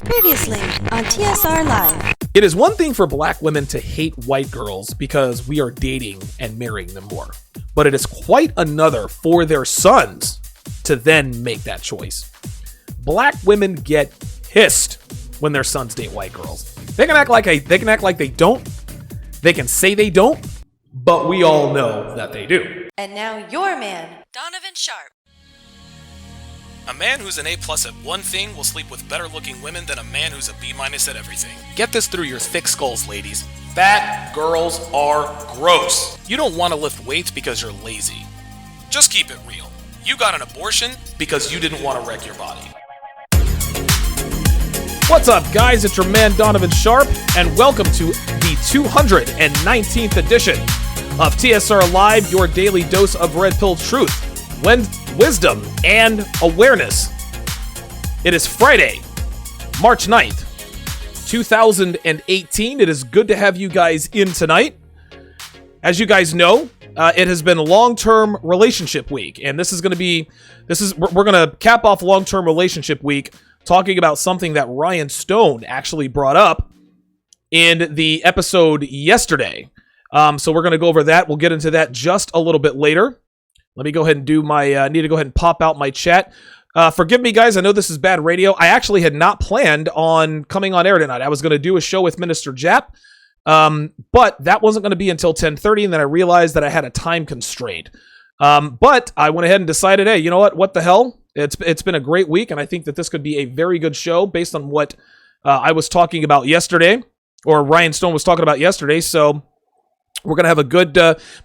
Previously on TSR Live. It is one thing for black women to hate white girls because we are dating and marrying them more. But it is quite another for their sons to then make that choice. Black women get pissed when their sons date white girls. They can act like they don't. They can say they don't, but we all know that they do. And now your man, Donovan Sharp. A man who's an A+ at one thing will sleep with better looking women than a man who's a B- at everything. Get this through your thick skulls, ladies. Fat girls are gross. You don't want to lift weights because you're lazy. Just keep it real. You got an abortion because you didn't want to wreck your body. What's up, guys? It's your man, Donovan Sharp, and welcome to the 219th edition of TSR Live, your daily dose of red pill truth, wisdom, and awareness. It is Friday, March 9th, 2018. It is good to have you guys in tonight. As you guys know, it has been long-term relationship week, and we're going to cap off long-term relationship week talking about something that Ryan Stone actually brought up in the episode yesterday. So we're going to go over that. We'll get into that just a little bit later. Let me go ahead and do my, need to go ahead and pop out my chat. Forgive me, guys. I know this is bad radio. I actually had not planned on coming on air tonight. I was going to do a show with Minister Jap, but that wasn't going to be until 10:30, and then I realized that I had a time constraint. But I went ahead and decided, hey, you know what the hell? It's been a great week, and I think that this could be a very good show based on what I was talking about yesterday, or Ryan Stone was talking about yesterday, so we're going to have a good,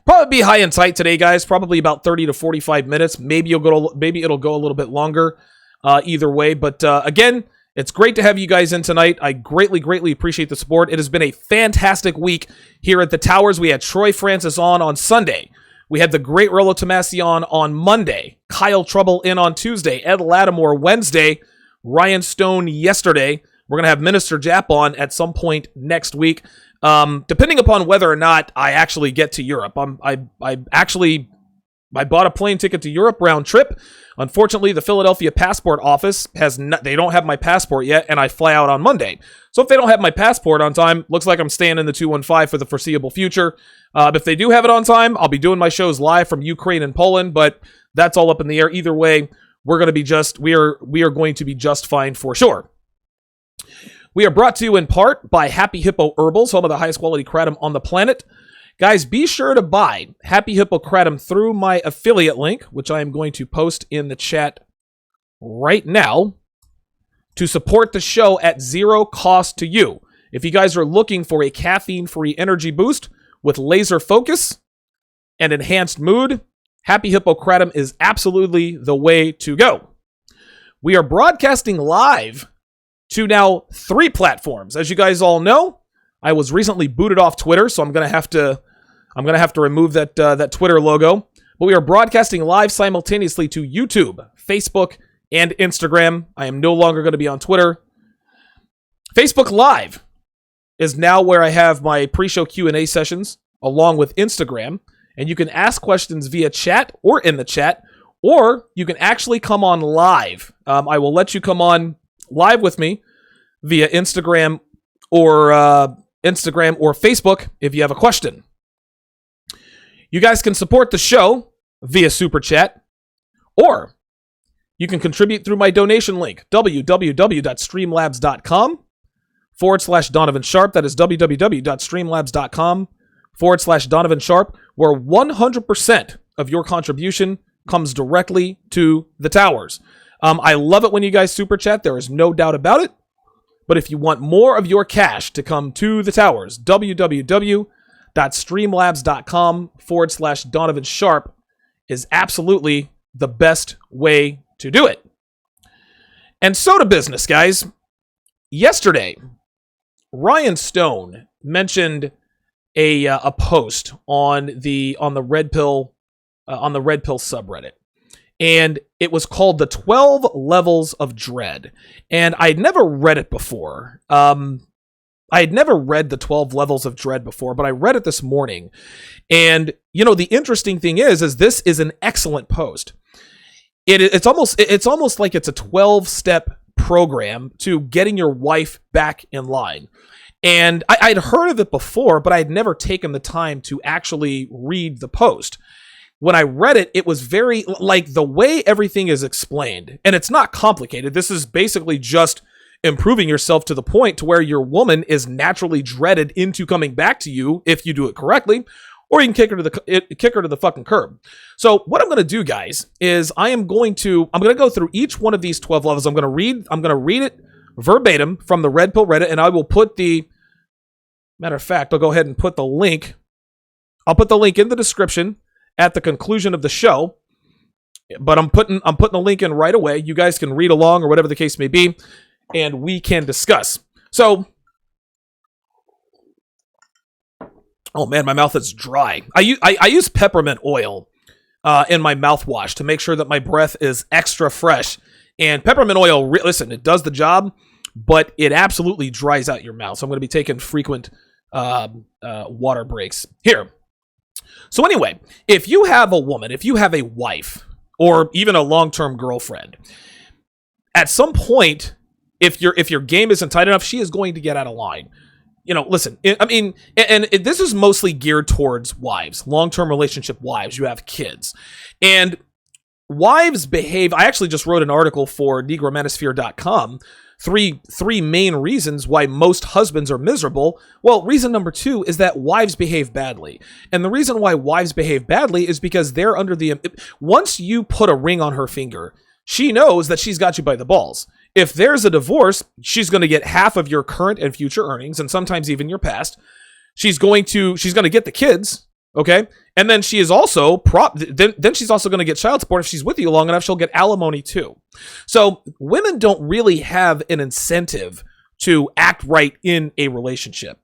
probably be high and tight today, guys. Probably about 30 to 45 minutes. Maybe it'll go a little bit longer either way. But again, it's great to have you guys in tonight. I greatly appreciate the support. It has been a fantastic week here at the Towers. We had Troy Francis on Sunday. We had the great Rollo Tomasi on Monday. Kyle Trouble in on Tuesday. Ed Lattimore Wednesday. Ryan Stone yesterday. We're going to have Minister Jap on at some point next week. Depending upon whether or not I actually get to Europe. I bought a plane ticket to Europe round trip. Unfortunately, the Philadelphia passport office they don't have my passport yet, and I fly out on Monday. So if they don't have my passport on time, looks like I'm staying in the 215 for the foreseeable future. If they do have it on time, I'll be doing my shows live from Ukraine and Poland, but that's all up in the air. Either way, we are going to be just fine for sure. We are brought to you in part by Happy Hippo Herbals, home of the highest quality kratom on the planet. Guys, be sure to buy Happy Hippo kratom through my affiliate link, which I am going to post in the chat right now, to support the show at zero cost to you. If you guys are looking for a caffeine-free energy boost with laser focus and enhanced mood, Happy Hippo kratom is absolutely the way to go. We are broadcasting live to now 3 platforms. As you guys all know, I was recently booted off Twitter, so I'm gonna have to remove that Twitter logo. But we are broadcasting live simultaneously to YouTube, Facebook, and Instagram. I am no longer going to be on Twitter. Facebook Live is now where I have my pre-show Q&A sessions, along with Instagram, and you can ask questions via chat or in the chat, or you can actually come on live. I will let you come on live with me via Instagram or Facebook if you have a question. You guys can support the show via Super Chat, or you can contribute through my donation link, www.streamlabs.com/Donovan Sharp. That is www.streamlabs.com/Donovan Sharp, where 100% of your contribution comes directly to the Towers. I love it when you guys super chat. There is no doubt about it. But if you want more of your cash to come to the Towers, www.streamlabs.com/Donovan Sharp is absolutely the best way to do it. And so to business, guys. Yesterday, Ryan Stone mentioned a post on the Red Pill subreddit. And it was called The 12 Levels of Dread. And I'd never read it before. I had never read The 12 Levels of Dread before, but I read it this morning. And, you know, the interesting thing is this is an excellent post. It's almost like it's a 12-step program to getting your wife back in line. And I'd heard of it before, but I'd never taken the time to actually read the post. When I read it, it was very, like, the way everything is explained, and it's not complicated. This is basically just improving yourself to the point to where your woman is naturally dreaded into coming back to you if you do it correctly, or you can kick her to the fucking curb. So what I'm going to do, guys, is I'm going to go through each one of these 12 levels. I'm going to read it verbatim from the Red Pill Reddit, and I will put the, matter of fact, I'll go ahead and put the link. I'll put the link in the description at the conclusion of the show, but I'm putting the link in right away. You guys can read along or whatever the case may be, and we can discuss. So, oh man, my mouth is dry. I use peppermint oil in my mouthwash to make sure that my breath is extra fresh. And peppermint oil, listen, it does the job, but it absolutely dries out your mouth. So I'm going to be taking frequent water breaks here. So anyway, if you have a woman, if you have a wife, or even a long-term girlfriend, at some point, if your game isn't tight enough, she is going to get out of line. You know, listen, I mean, and this is mostly geared towards wives, long-term relationship wives. You have kids. And wives behave, I actually just wrote an article for negromanosphere.com, three main reasons why most husbands are miserable. Well, reason number 2 is that wives behave badly. And the reason why wives behave badly is because they're under the, once you put a ring on her finger, she knows that she's got you by the balls. If there's a divorce, she's going to get half of your current and future earnings, and sometimes even your past. She's going to get the kids, okay? And then she is also then she's also going to get child support. If she's with you long enough, she'll get alimony too. So women don't really have an incentive to act right in a relationship.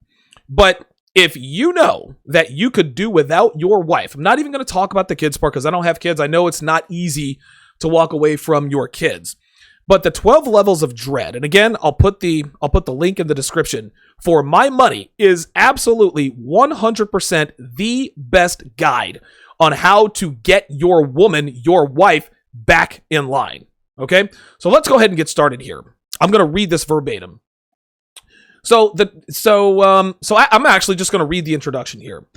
But if you know that you could do without your wife, I'm not even going to talk about the kids part because I don't have kids. I know it's not easy to walk away from your kids. But the 12 levels of dread, and again, I'll put the link in the description, for my money is absolutely 100% the best guide on how to get your woman, your wife, back in line. Okay? So let's go ahead and get started here. I'm going to read this verbatim. I'm actually just going to read the introduction here.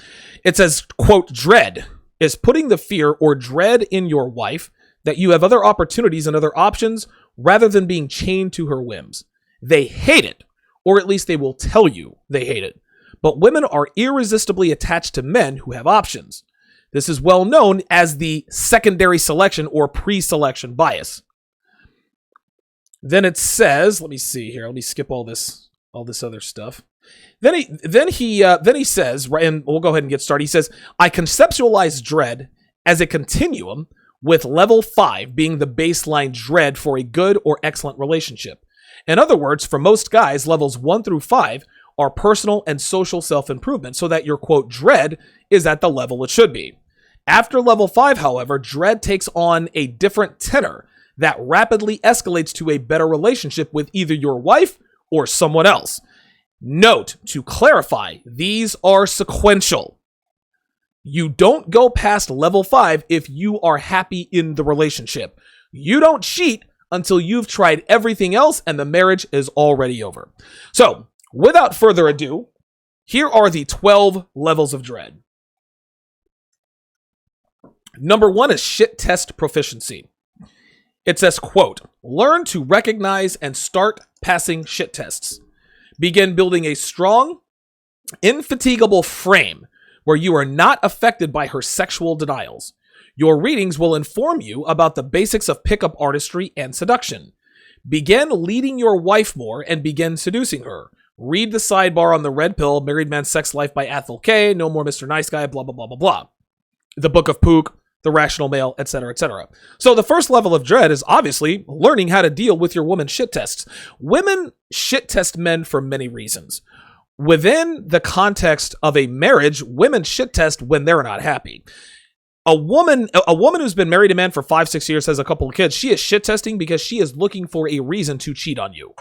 It says, quote, dread is putting the fear or dread in your wife that you have other opportunities and other options rather than being chained to her whims. They hate it, or at least they will tell you they hate it. But women are irresistibly attached to men who have options. This is well known as the secondary selection or pre-selection bias. Then it says, let me see here. Let me skip all this other stuff. Then he says, right, and we'll go ahead and get started. He says, I conceptualize dread as a continuum, with level 5 being the baseline dread for a good or excellent relationship. In other words, for most guys, levels 1 through 5 are personal and social self-improvement, so that your, quote, dread is at the level it should be. After level 5, however, dread takes on a different tenor that rapidly escalates to a better relationship with either your wife or someone else. Note, to clarify, these are sequential. You don't go past level 5 if you are happy in the relationship. You don't cheat until you've tried everything else and the marriage is already over. So, without further ado, here are the 12 levels of dread. Number 1 is shit test proficiency. It says, quote, learn to recognize and start passing shit tests. Begin building a strong, infatigable frame where you are not affected by her sexual denials. Your readings will inform you about the basics of pickup artistry and seduction. Begin leading your wife more and begin seducing her. Read the sidebar on the Red Pill, Married Man's Sex Life by Athol K, No More Mr. Nice Guy, blah, blah, blah, blah, blah. The Book of Pook, The Rational Male, etc., etc. So the first level of dread is obviously learning how to deal with your woman's shit tests. Women shit test men for many reasons. Within the context of a marriage, women shit test when they're not happy. A woman who's been married to a man for 5-6 years, has a couple of kids, she is shit testing because she is looking for a reason to cheat on you.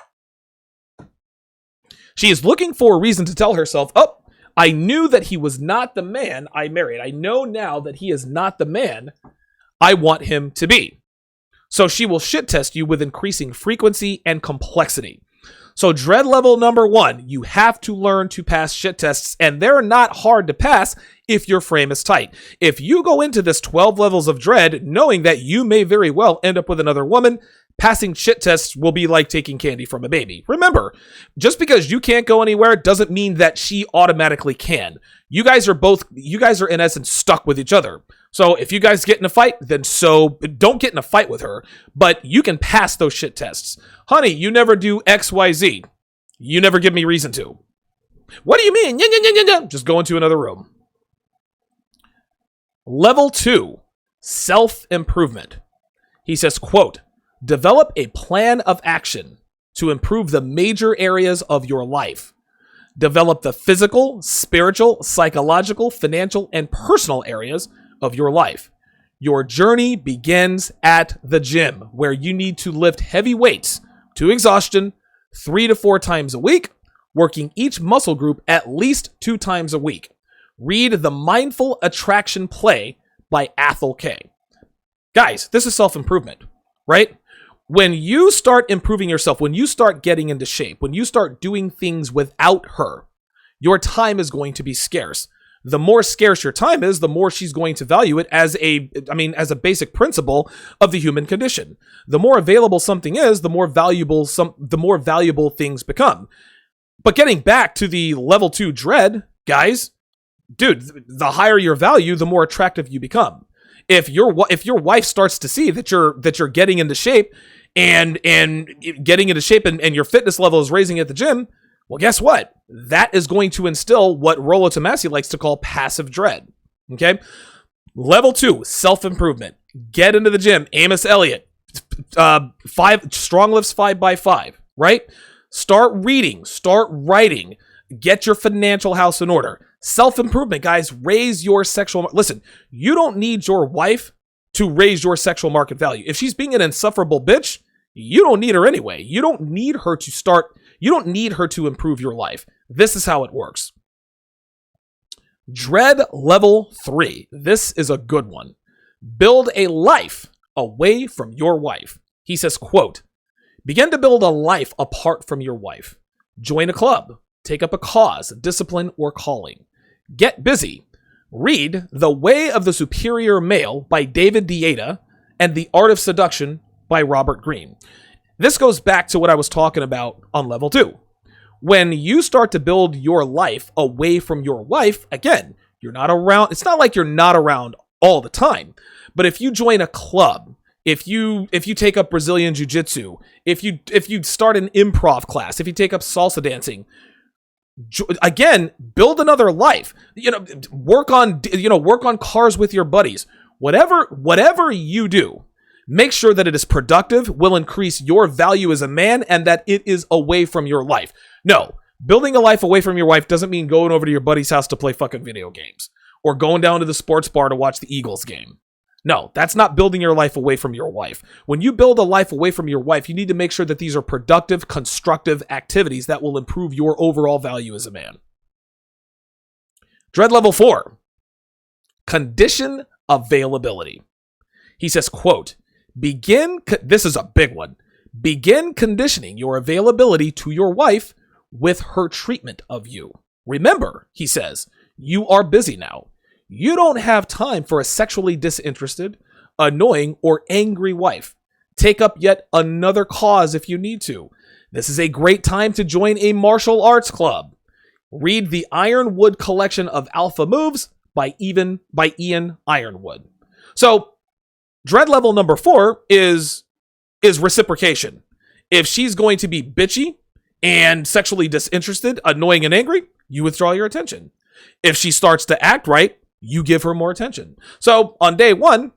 She is looking for a reason to tell herself, oh, I knew that he was not the man I married. I know now that he is not the man I want him to be. So she will shit test you with increasing frequency and complexity. So dread level number 1, you have to learn to pass shit tests, and they're not hard to pass if your frame is tight. If you go into this 12 levels of dread knowing that you may very well end up with another woman, passing shit tests will be like taking candy from a baby. Remember, just because you can't go anywhere doesn't mean that she automatically can. You guys are in essence stuck with each other. So if you guys get in a fight, then don't get in a fight with her, but you can pass those shit tests. Honey, you never do XYZ. You never give me reason to. What do you mean? Just go into another room. Level 2, self-improvement. He says, quote, develop a plan of action to improve the major areas of your life. Develop the physical, spiritual, psychological, financial, and personal areas of your life. Your journey begins at the gym, where you need to lift heavy weights to exhaustion 3 to 4 times a week, working each muscle group at least 2 times a week. Read The Mindful Attraction Play by Athol K. Guys, this is self-improvement, right? When you start improving yourself, when you start getting into shape, when you start doing things without her, your time is going to be scarce. The more scarce your time is, the more she's going to value it as a basic principle of the human condition. The more available something is, the more valuable things become. But getting back to the level 2 dread, guys, dude, the higher your value, the more attractive you become. If your wife starts to see that you're getting into shape and your fitness level is raising at the gym, well, guess what? That is going to instill what Rollo Tomassi likes to call passive dread. Okay? Level 2, self-improvement. Get into the gym. Amos Elliott. 5 strong lifts 5x5, right? Start reading. Start writing. Get your financial house in order. Self-improvement, guys. Raise your sexual... Listen, you don't need your wife to raise your sexual market value. If she's being an insufferable bitch, you don't need her anyway. You don't need her to improve your life. This is how it works. Dread level 3. This is a good one. Build a life away from your wife. He says, quote, begin to build a life apart from your wife. Join a club. Take up a cause, discipline, or calling. Get busy. Read The Way of the Superior Male by David Deida and The Art of Seduction by Robert Greene. This goes back to what I was talking about on level 2. When you start to build your life away from your wife, again, you're not around. It's not like you're not around all the time. But if you join a club, if you take up Brazilian Jiu-Jitsu, if you start an improv class, if you take up salsa dancing, again, build another life. Work on cars with your buddies. Whatever you do, make sure that it is productive, will increase your value as a man, and that it is away from your life. No, building a life away from your wife doesn't mean going over to your buddy's house to play fucking video games or going down to the sports bar to watch the Eagles game. No, that's not building your life away from your wife. When you build a life away from your wife, you need to make sure that these are productive, constructive activities that will improve your overall value as a man. Dread level 4, condition availability. He says, quote, this is a big one. Begin conditioning your availability to your wife with her treatment of you. Remember, he says, you are busy now. You don't have time for a sexually disinterested, annoying, or angry wife. Take up yet another cause if you need to. This is a great time to join a martial arts club. Read the Ironwood collection of Alpha Moves by Ian Ironwood. So, dread level number 4 is reciprocation. If she's going to be bitchy and sexually disinterested, annoying, and angry, you withdraw your attention. If she starts to act right, you give her more attention. So on day 1,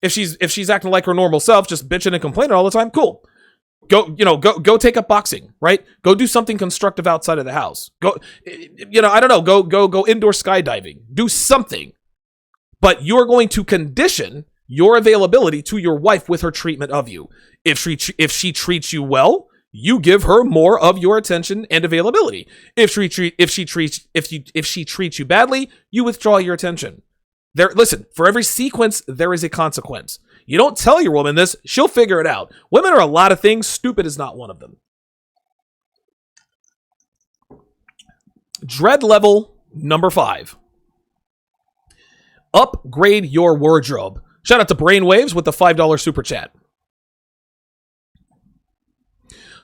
if she's acting like her normal self, just bitching and complaining all the time, cool. Go take up boxing, right? Go do something constructive outside of the house. Go indoor skydiving. Do something. But you're going to condition your availability to your wife with her treatment of you. If she treats you well, you give her more of your attention and availability. If she treats you badly, you withdraw your attention. Listen, for every sequence, there is a consequence. You don't tell your woman this, she'll figure it out. Women are a lot of things. Stupid is not one of them. Dread level number 5. Upgrade your wardrobe. Shout out to Brainwaves with the $5 super chat.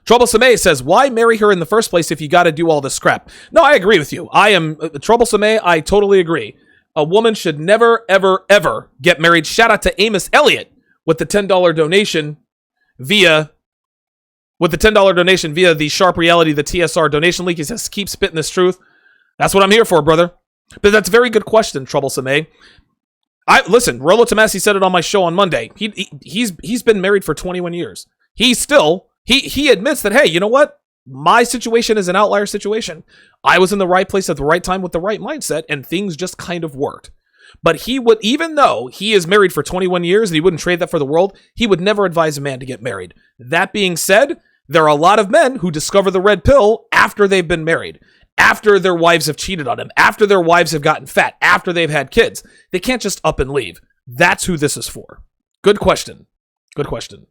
Troublesome says, why marry her in the first place if you got to do all this crap? No, I agree with you. I am Troublesome. I totally agree. A woman should never, ever, ever get married. Shout out to Amos Elliott with the $10 donation via the Sharp Reality, the TSR donation link. He says, keep spitting this truth. That's what I'm here for, brother. But that's a very good question, Troublesome. Listen, Rolo Tomasi said it on my show on Monday. He's been married for 21 years. He admits that, hey, you know what? My situation is an outlier situation. I was in the right place at the right time with the right mindset, and things just kind of worked. But he would, even though he is married for 21 years and he wouldn't trade that for the world, he would never advise a man to get married. That being said, there are a lot of men who discover the red pill after they've been married, after their wives have cheated on them, after their wives have gotten fat, after they've had kids. They can't just up and leave. That's who this is for. Good question. Good question.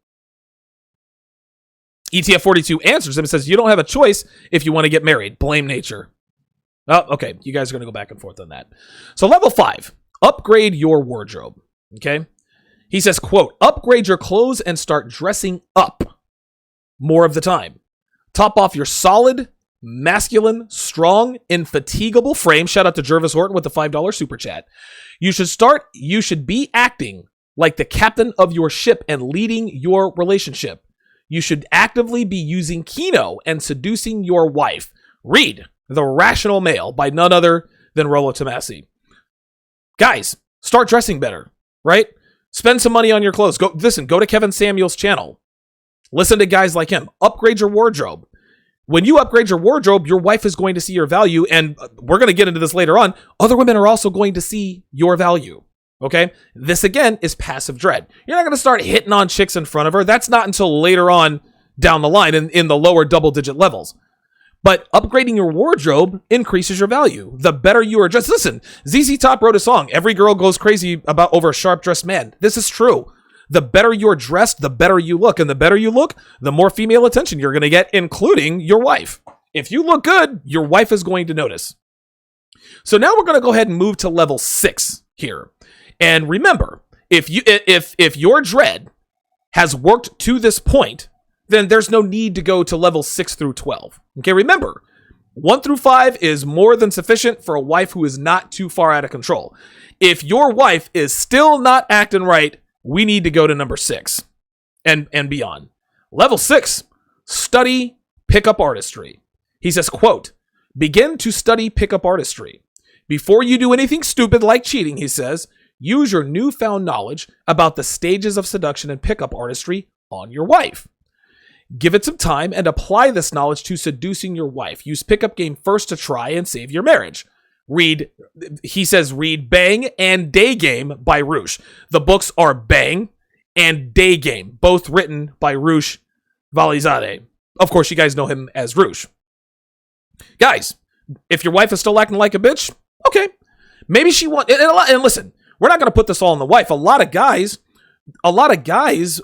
ETF42 answers him and says, you don't have a choice if you want to get married. Blame nature. Oh, okay. You guys are going to go back and forth on that. So level 5, upgrade your wardrobe. Okay. He says, quote, upgrade your clothes and start dressing up more of the time. Top off your solid, masculine, strong, infatigable frame. Shout out to Jervis Horton with the $5 super chat. You should be acting like the captain of your ship and leading your relationship. You should actively be using Kino and seducing your wife. Read The Rational Male by none other than Rolo Tomasi. Guys, start dressing better, right? Spend some money on your clothes. Go to Kevin Samuel's channel. Listen to guys like him. Upgrade your wardrobe. When you upgrade your wardrobe, your wife is going to see your value, and we're going to get into this later on. Other women are also going to see your value. Okay? This, again, is passive dread. You're not going to start hitting on chicks in front of her. That's not until later on down the line in the lower double-digit levels. But upgrading your wardrobe increases your value. The better you are dressed. Listen, ZZ Top wrote a song, Every Girl Goes Crazy over a Sharp-Dressed Man. This is true. The better you're dressed, the better you look. And the better you look, the more female attention you're going to get, including your wife. If you look good, your wife is going to notice. So now we're going to go ahead and move to level 6 here. And remember, if your dread has worked to this point, then there's no need to go to level 6 through 12. Okay, remember, 1 through 5 is more than sufficient for a wife who is not too far out of control. If your wife is still not acting right, we need to go to number 6 and beyond. Level 6, study pickup artistry. He says, quote, begin to study pickup artistry. Before you do anything stupid like cheating, he says, use your newfound knowledge about the stages of seduction and pickup artistry on your wife. Give it some time and apply this knowledge to seducing your wife. Use pickup game first to try and save your marriage. Read Bang and Day Game by Roosh. The books are Bang and Day Game, both written by Roosh Valizadeh. Of course, you guys know him as Roosh. Guys, if your wife is still acting like a bitch, okay. Maybe she wants, and listen, we're not going to put this all on the wife. A lot of guys,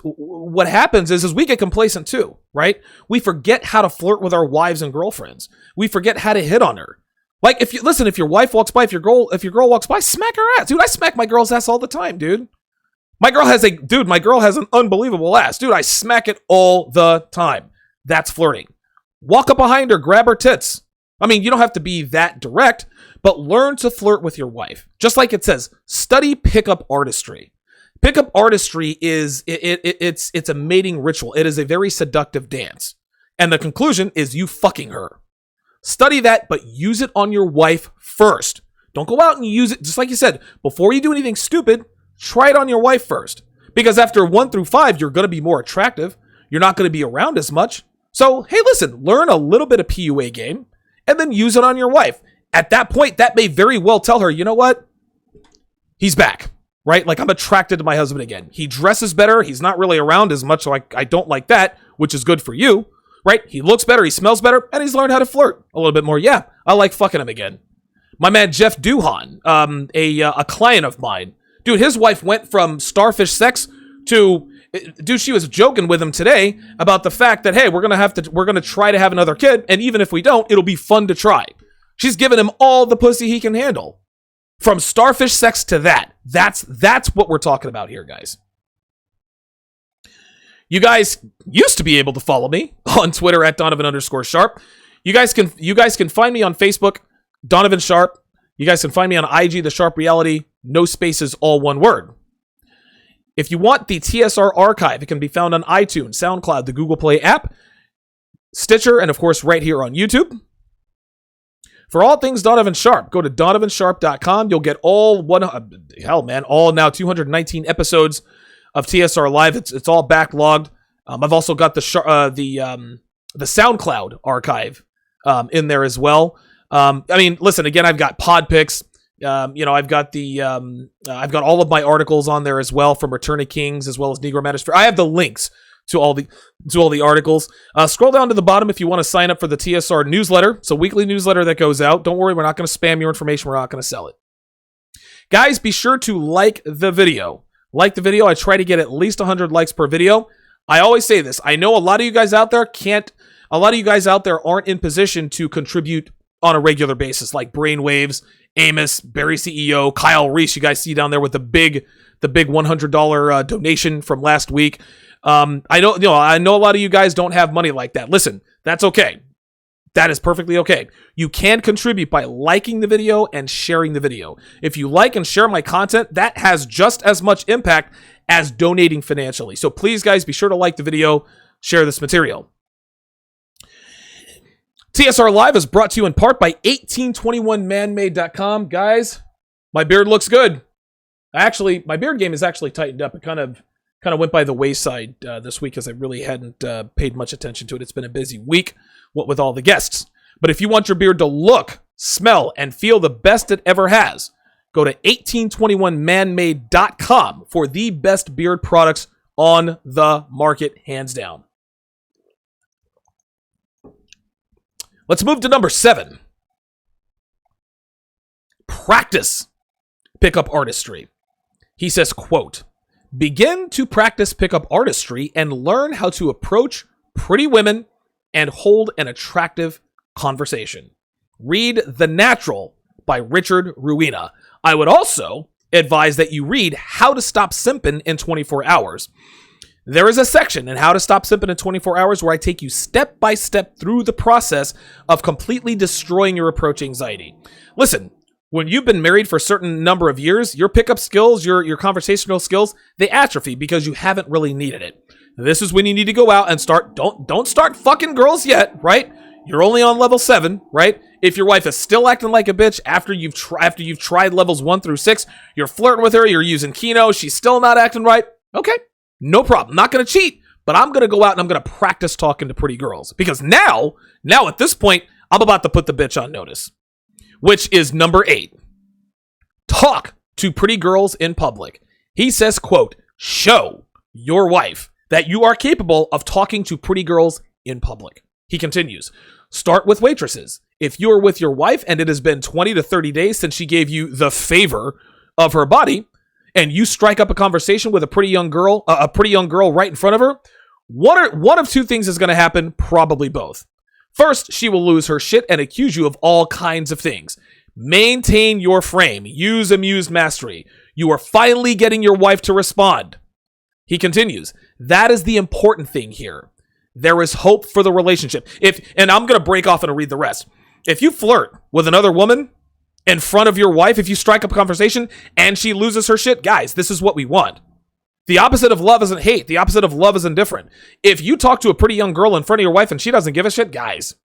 what happens is we get complacent too, right? We forget how to flirt with our wives and girlfriends. We forget how to hit on her. Like, if your wife walks by, if your girl walks by, smack her ass. Dude, I smack my girl's ass all the time, dude. My girl has an unbelievable ass. Dude, I smack it all the time. That's flirting. Walk up behind her, grab her tits. I mean, you don't have to be that direct, but learn to flirt with your wife. Just like it says, study pickup artistry. Pickup artistry is, it's a mating ritual. It is a very seductive dance. And the conclusion is you fucking her. Study that, but use it on your wife first. Don't go out and use it, just like you said, before you do anything stupid, try it on your wife first. Because after 1 through 5, you're going to be more attractive. You're not going to be around as much. So, hey, listen, learn a little bit of PUA game, and then use it on your wife. At that point, that may very well tell her, you know what? He's back, right? Like, I'm attracted to my husband again. He dresses better. He's not really around as much, so I don't like that, which is good for you, right? He looks better. He smells better, and he's learned how to flirt a little bit more. Yeah, I like fucking him again. My man, Jeff Duhan, a client of mine, dude, his wife went from starfish sex Dude, she was joking with him today about the fact that, hey, we're gonna try to have another kid, and even if we don't, it'll be fun to try. She's giving him all the pussy he can handle. From starfish sex to that. That's what we're talking about here, guys. You guys used to be able to follow me on Twitter at Donovan_Sharp. You guys can find me on Facebook, Donovan Sharp. You guys can find me on IG, The Sharp Reality. No spaces, all one word. If you want the TSR archive, it can be found on iTunes, SoundCloud, the Google Play app, Stitcher, and of course right here on YouTube. For all things Donovan Sharp, go to donovansharp.com. You'll get all now 219 episodes of TSR Live. It's all backlogged. I've also got the SoundCloud archive in there as well. Listen, again, I've got pod picks. I've got all of my articles on there as well, from Return of Kings as well as Negro Manosphere. I have the links to all the articles. Scroll down to the bottom if you want to sign up for the TSR newsletter. It's a weekly newsletter that goes out. Don't worry, we're not going to spam your information. We're not going to sell it. Guys, be sure to like the video. Like the video. I try to get at least 100 likes per video. I always say this. I know a lot of you guys out there aren't in position to contribute on a regular basis, like Brainwaves, Amos, Barry CEO, Kyle Reese. You guys see down there with the big $100 donation from last week. I know a lot of you guys don't have money like that. Listen, that's okay. That is perfectly okay. You can contribute by liking the video and sharing the video. If you like and share my content, that has just as much impact as donating financially. So please, guys, be sure to like the video, share this material. TSR Live is brought to you in part by 1821manmade.com. Guys, my beard looks good. Actually, my beard game is actually tightened up. It kind of went by the wayside this week, as I really hadn't paid much attention to it. It's been a busy week, what with all the guests. But if you want your beard to look, smell, and feel the best it ever has, go to 1821manmade.com for the best beard products on the market, hands down. Let's move to number 7. Practice pickup artistry. He says, quote, begin to practice pickup artistry and learn how to approach pretty women and hold an attractive conversation. Read The Natural by Richard Ruina. I would also advise that you read How to Stop Simping in 24 Hours. There is a section in How to Stop Simping in 24 Hours where I take you step by step through the process of completely destroying your approach anxiety. Listen, when you've been married for a certain number of years, your pickup skills, your conversational skills, they atrophy because you haven't really needed it. This is when you need to go out and start. Don't start fucking girls yet, right? You're only on level 7, right? If your wife is still acting like a bitch after you've tried levels 1 through 6, you're flirting with her, you're using Kino, she's still not acting right. Okay, no problem. I'm not going to cheat, but I'm going to go out and I'm going to practice talking to pretty girls. Because now at this point, I'm about to put the bitch on notice. Which is number 8. Talk to pretty girls in public. He says, quote, show your wife that you are capable of talking to pretty girls in public. He continues, start with waitresses. If you're with your wife and it has been 20 to 30 days since she gave you the favor of her body, and you strike up a conversation with a pretty young girl right in front of her, one of two things is going to happen, probably both. First, she will lose her shit and accuse you of all kinds of things. Maintain your frame. Use amused mastery. You are finally getting your wife to respond. He continues, that is the important thing here. There is hope for the relationship. And I'm going to break off and read the rest. If you flirt with another woman in front of your wife, if you strike up a conversation and she loses her shit, guys, this is what we want. The opposite of love isn't hate. The opposite of love is indifferent. If you talk to a pretty young girl in front of your wife and she doesn't give a shit, guys,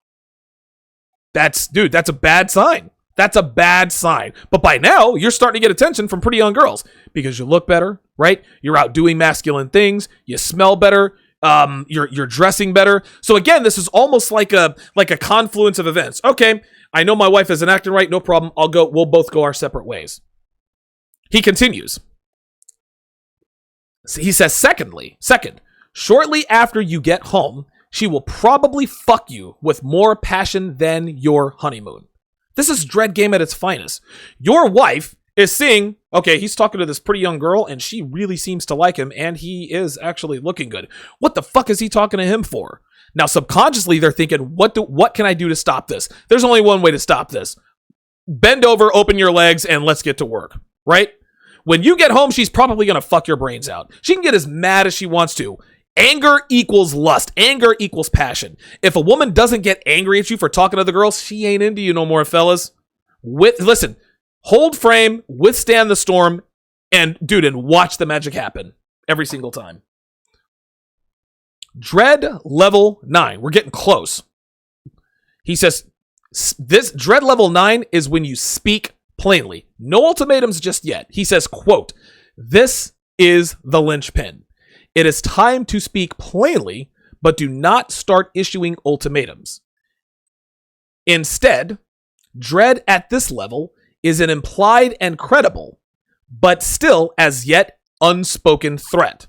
that's a bad sign. That's a bad sign. But by now, you're starting to get attention from pretty young girls because you look better, right? You're out doing masculine things. You smell better. You're dressing better. So again, this is almost like a confluence of events. Okay, I know my wife isn't acting right. No problem. We'll both go our separate ways. He continues. He says, second, shortly after you get home, she will probably fuck you with more passion than your honeymoon. This is dread game at its finest. Your wife is seeing, okay, he's talking to this pretty young girl and she really seems to like him and he is actually looking good. What the fuck is he talking to him for? Now, subconsciously, they're thinking, what can I do to stop this? There's only one way to stop this. Bend over, open your legs, and let's get to work, right? When you get home, she's probably going to fuck your brains out. She can get as mad as she wants to. Anger equals lust. Anger equals passion. If a woman doesn't get angry at you for talking to the girls, she ain't into you no more, fellas. Listen, hold frame, withstand the storm, and watch the magic happen every single time. Dread level 9. We're getting close. He says, this dread level 9 is when you speak plainly. No ultimatums just yet. He says, quote, this is the linchpin. It is time to speak plainly, but do not start issuing ultimatums. Instead, dread at this level is an implied and credible, but still as yet unspoken threat.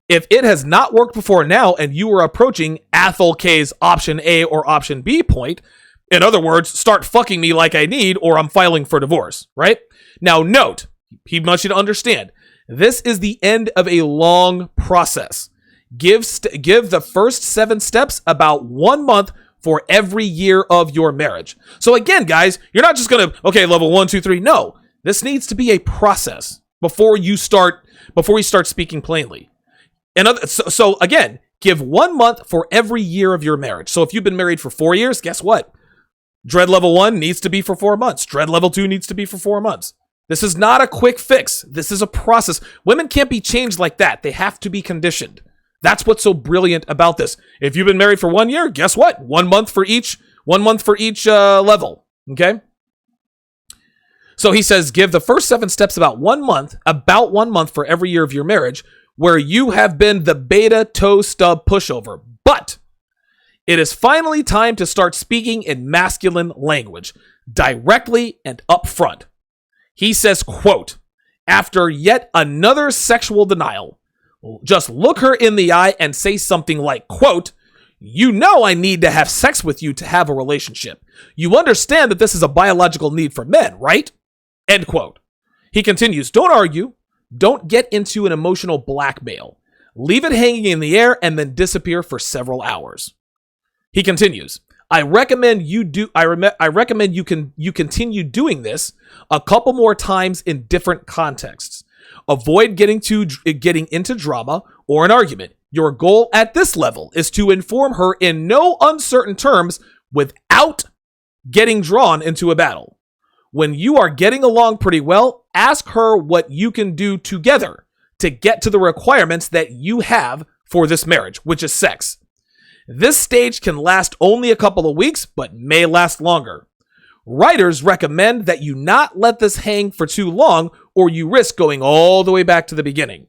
If it has not worked before now and you are approaching Athol K's option A or option B point, in other words, start fucking me like I need or I'm filing for divorce, right? Now note, he wants you to understand, this is the end of a long process. Give the first 7 steps about 1 month for every year of your marriage. So again, guys, you're not just going to, okay, level 1, 2, 3. No, this needs to be a process before you start speaking plainly. So again, give 1 month for every year of your marriage. So if you've been married for 4 years, guess what? Dread level 1 needs to be for 4 months. Dread level 2 needs to be for 4 months. This is not a quick fix. This is a process. Women can't be changed like that. They have to be conditioned. That's what's so brilliant about this. If you've been married for 1 year, guess what? 1 month for each level. Okay? So he says, give the first 7 steps about 1 month for every year of your marriage, where you have been the beta toe stub pushover. But it is finally time to start speaking in masculine language, directly and upfront. He says, quote, after yet another sexual denial, just look her in the eye and say something like, quote, you know I need to have sex with you to have a relationship. You understand that this is a biological need for men, right? End quote. He continues, don't argue. Don't get into an emotional blackmail. Leave it hanging in the air and then disappear for several hours. He continues, I recommend you continue doing this a couple more times in different contexts. Avoid getting into drama or an argument. Your goal at this level is to inform her in no uncertain terms without getting drawn into a battle. When you are getting along pretty well, ask her what you can do together to get to the requirements that you have for this marriage, which is sex. This stage can last only a couple of weeks, but may last longer. Writers recommend that you not let this hang for too long, or you risk going all the way back to the beginning.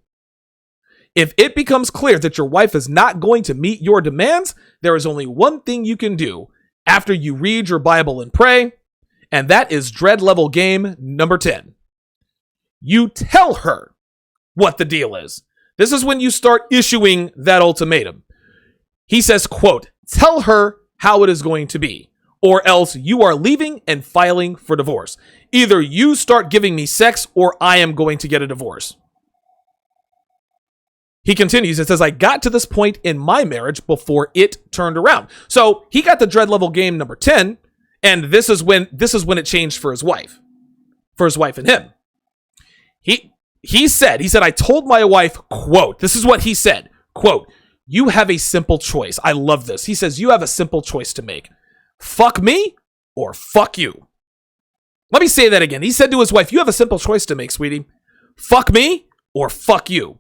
If it becomes clear that your wife is not going to meet your demands, there is only one thing you can do after you read your Bible and pray, and that is dread level game number 10. You tell her what the deal is. This is when you start issuing that ultimatum. He says, quote, tell her how it is going to be, or else you are leaving and filing for divorce. Either you start giving me sex or I am going to get a divorce. He continues and says, I got to this point in my marriage before it turned around. So he got the dread level game number 10, and this is when it changed for his wife and him. He said, I told my wife, quote, this is what he said, quote, you have a simple choice. I love this. He says, you have a simple choice to make. Fuck me or fuck you. Let me say that again. He said to his wife, you have a simple choice to make, sweetie. Fuck me or fuck you.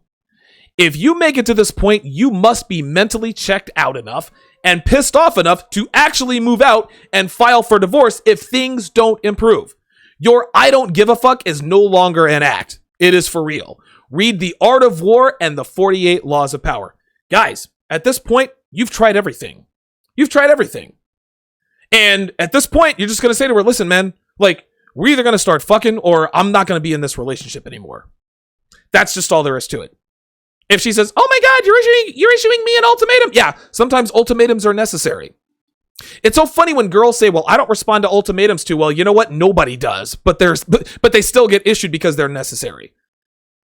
If you make it to this point, you must be mentally checked out enough and pissed off enough to actually move out and file for divorce if things don't improve. Your I don't give a fuck is no longer an act. It is for real. Read The Art of War and the 48 Laws of Power. Guys, at this point, you've tried everything. And at this point, you're just going to say to her, listen, man, like, we're either going to start fucking or I'm not going to be in this relationship anymore. That's just all there is to it. If she says, oh my God, you're issuing me an ultimatum. Yeah, sometimes ultimatums are necessary. It's so funny when girls say, well, I don't respond to ultimatums too well. You know what? Nobody does. But they still get issued because they're necessary.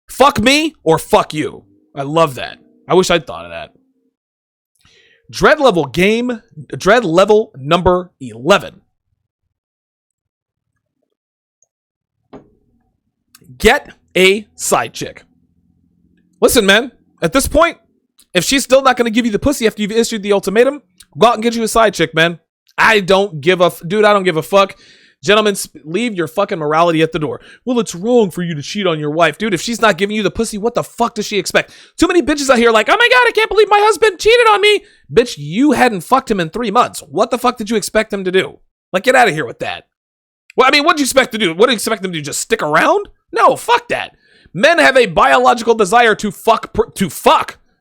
Fuck me or fuck you. I love that. I wish I'd thought of that. Dread level number 11. Get a side chick. Listen, man, at this point, if she's still not going to give you the pussy after you've issued the ultimatum, go out and get you a side chick, man. I don't give a fuck. Gentlemen, leave your fucking morality at the door. Well, it's wrong for you to cheat on your wife. Dude, if she's not giving you the pussy, what the fuck does she expect? Too many bitches out here like, oh my God, I can't believe my husband cheated on me. Bitch, you hadn't fucked him in 3 months. What the fuck did you expect him to do? Like, get out of here with that. Well, I mean, what do you expect to do? What do you expect them to do? Just stick around? No, fuck that. Men have a biological desire to fuck.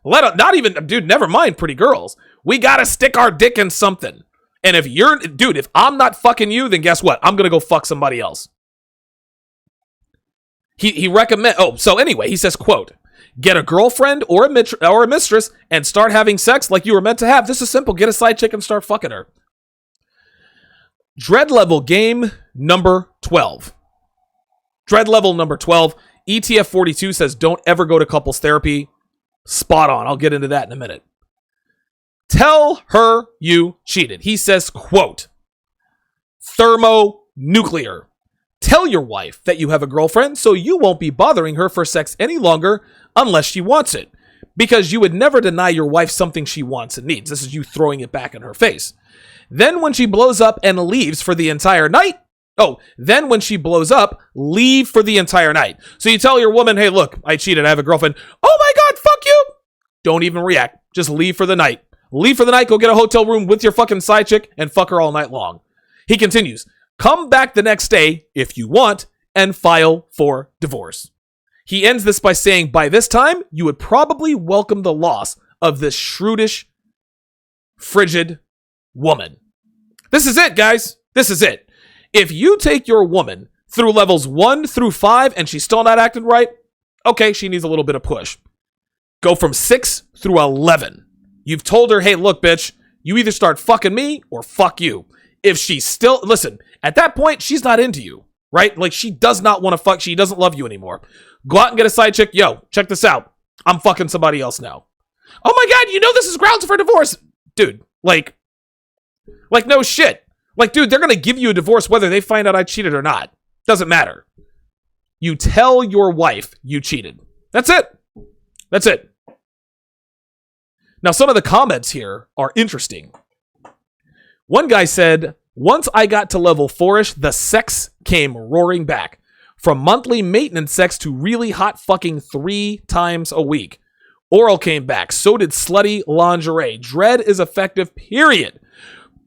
Not even, dude, never mind pretty girls. We gotta stick our dick in something. And if I'm not fucking you, then guess what? I'm gonna go fuck somebody else. He anyway, he says, quote, get a girlfriend or a mistress and start having sex like you were meant to have. This is simple. Get a side chick and start fucking her. Dread level game number 12. Dread level number 12. ETF 42 says, don't ever go to couples therapy. Spot on. I'll get into that in a minute. Tell her you cheated. He says, quote, thermonuclear. Tell your wife that you have a girlfriend so you won't be bothering her for sex any longer unless she wants it. Because you would never deny your wife something she wants and needs. This is you throwing it back in her face. Then when she blows up and leaves for the entire night, leave for the entire night. So you tell your woman, hey, look, I cheated. I have a girlfriend. Oh my God, fuck you. Don't even react. Just leave for the night. Leave for the night, go get a hotel room with your fucking side chick and fuck her all night long. He continues, come back the next day, if you want, and file for divorce. He ends this by saying, by this time, you would probably welcome the loss of this shrewdish, frigid woman. This is it, guys. This is it. If you take your woman through levels 1 through 5 and she's still not acting right, okay, she needs a little bit of push. Go from 6 through 11. You've told her, hey, look, bitch, you either start fucking me or fuck you. If she's still, listen, at that point, she's not into you, right? Like, she does not want to fuck. She doesn't love you anymore. Go out and get a side chick. Yo, check this out. I'm fucking somebody else now. Oh my God, you know this is grounds for divorce. Dude, like no shit. Like, dude, they're going to give you a divorce whether they find out I cheated or not. Doesn't matter. You tell your wife you cheated. That's it. That's it. Now, some of the comments here are interesting. One guy said, once I got to level 4-ish, the sex came roaring back. From monthly maintenance sex to really hot fucking 3 times a week. Oral came back. So did slutty lingerie. Dread is effective, period.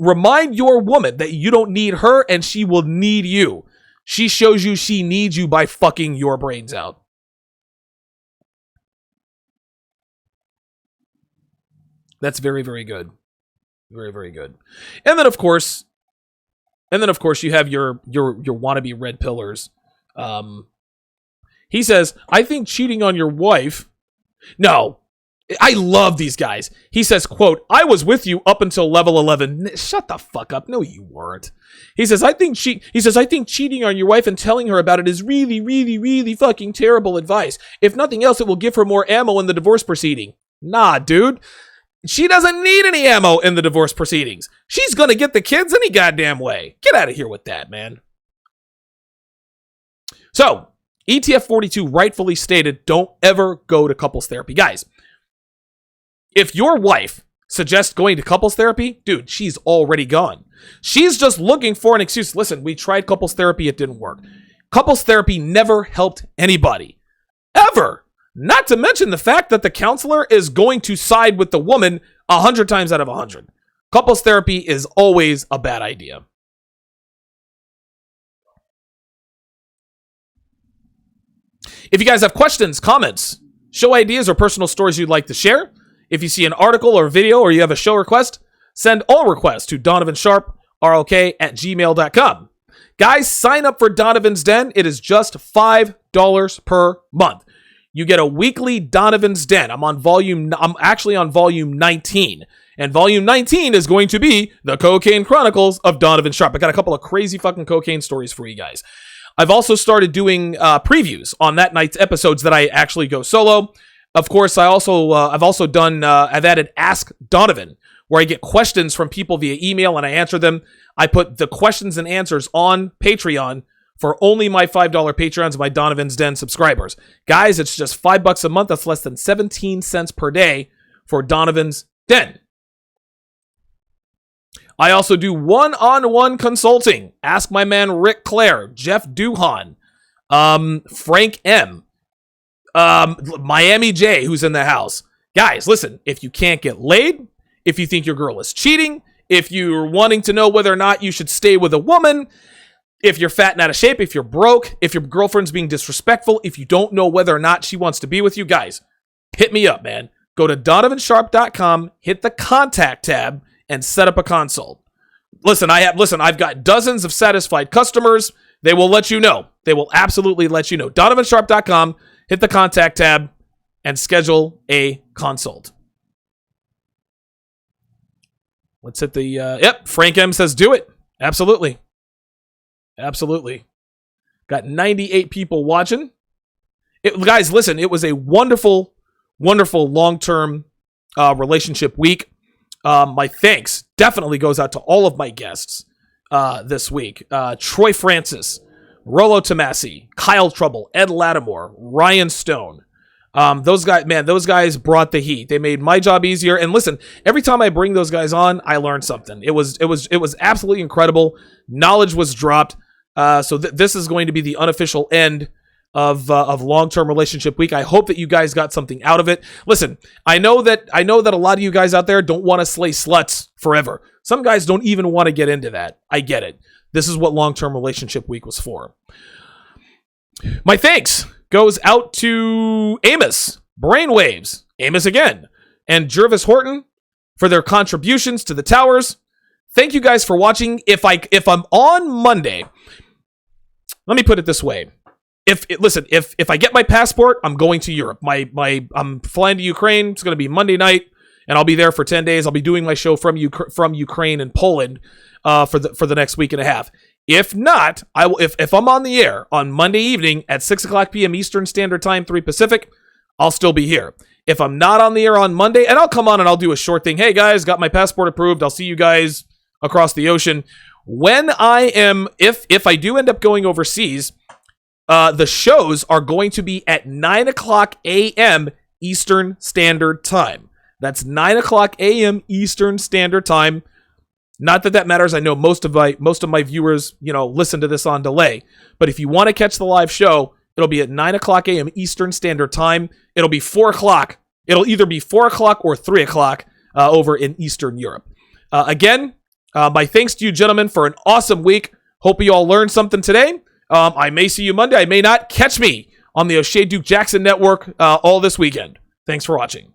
Remind your woman that you don't need her and she will need you. She shows you she needs you by fucking your brains out. That's very, very good. Very, very good. And then of course you have your wannabe red pillars. He says, I think cheating on your wife. No, I love these guys. He says, quote, I was with you up until level 11. Shut the fuck up. No, you weren't. He says, I think cheating on your wife and telling her about it is really, really, really fucking terrible advice. If nothing else, it will give her more ammo in the divorce proceeding. Nah, dude. She doesn't need any ammo in the divorce proceedings. She's gonna get the kids any goddamn way. Get out of here with that, man. So, ETF 42 rightfully stated, don't ever go to couples therapy. Guys, if your wife suggests going to couples therapy, dude, she's already gone. She's just looking for an excuse. Listen, we tried couples therapy, it didn't work. Couples therapy never helped anybody. Ever. Not to mention the fact that the counselor is going to side with the woman 100 times out of 100. Couples therapy is always a bad idea. If you guys have questions, comments, show ideas, or personal stories you'd like to share, if you see an article or video or you have a show request, send all requests to DonovanSharp@gmail.com. Guys, sign up for Donovan's Den. It is just $5 per month. You get a weekly Donovan's Den. I'm actually on volume 19. And volume 19 is going to be the Cocaine Chronicles of Donovan Sharp. I got a couple of crazy fucking cocaine stories for you guys. I've also started doing previews on that night's episodes that I actually go solo. Of course, I've added Ask Donovan, where I get questions from people via email and I answer them. I put the questions and answers on Patreon for only my $5 Patreons, my Donovan's Den subscribers. Guys, it's just $5 a month. That's less than 17 cents per day for Donovan's Den. I also do one-on-one consulting. Ask my man Rick Clare, Jeff Duhan, Frank M., Miami J, who's in the house. Guys, listen, if you can't get laid, if you think your girl is cheating, if you're wanting to know whether or not you should stay with a woman, if you're fat and out of shape, if you're broke, if your girlfriend's being disrespectful, if you don't know whether or not she wants to be with you, guys, hit me up, man. Go to donovansharp.com, hit the contact tab, and set up a consult. I've got dozens of satisfied customers. They will let you know. They will absolutely let you know. donovansharp.com, hit the contact tab, and schedule a consult. Let's hit the, Frank M says do it. Absolutely. Absolutely. Got 98 people watching. Guys, listen, it was a wonderful, wonderful long-term relationship week. My thanks definitely goes out to all of my guests this week. Troy Francis, Rollo Tomasi, Kyle Trouble, Ed Lattimore, Ryan Stone. Those guys brought the heat. They made my job easier. And listen, every time I bring those guys on, I learn something. It was absolutely incredible. Knowledge was dropped. So this is going to be the unofficial end of long-term relationship week. I hope that you guys got something out of it. Listen, I know that a lot of you guys out there don't want to slay sluts forever. Some guys don't even want to get into that. I get it. This is what long-term relationship week was for. My thanks goes out to Amos, Brainwaves, Amos again, and Jervis Horton for their contributions to the towers. Thank you guys for watching. If I'm on Monday, let me put it this way. If I get my passport, I'm going to Europe. I'm flying to Ukraine. It's going to be Monday night, and I'll be there for 10 days. I'll be doing my show from Ukraine and Poland for the next week and a half. If not, I will. If I'm on the air on Monday evening at 6:00 p.m. Eastern Standard Time, 3 Pacific, I'll still be here. If I'm not on the air on Monday, and I'll come on and I'll do a short thing. Hey guys, got my passport approved. I'll see you guys across the ocean. When I am, if I do end up going overseas, the shows are going to be at 9:00 a.m. Eastern Standard Time. That's 9:00 a.m. Eastern Standard Time. Not that matters. I know most of my viewers, listen to this on delay. But if you want to catch the live show, it'll be at 9:00 a.m. Eastern Standard Time. It'll be 4:00. It'll either be 4:00 or 3:00 over in Eastern Europe. Again, my thanks to you gentlemen for an awesome week. Hope you all learned something today. I may see you Monday. I may not. Catch me on the O'Shea Duke Jackson Network all this weekend. Thanks for watching.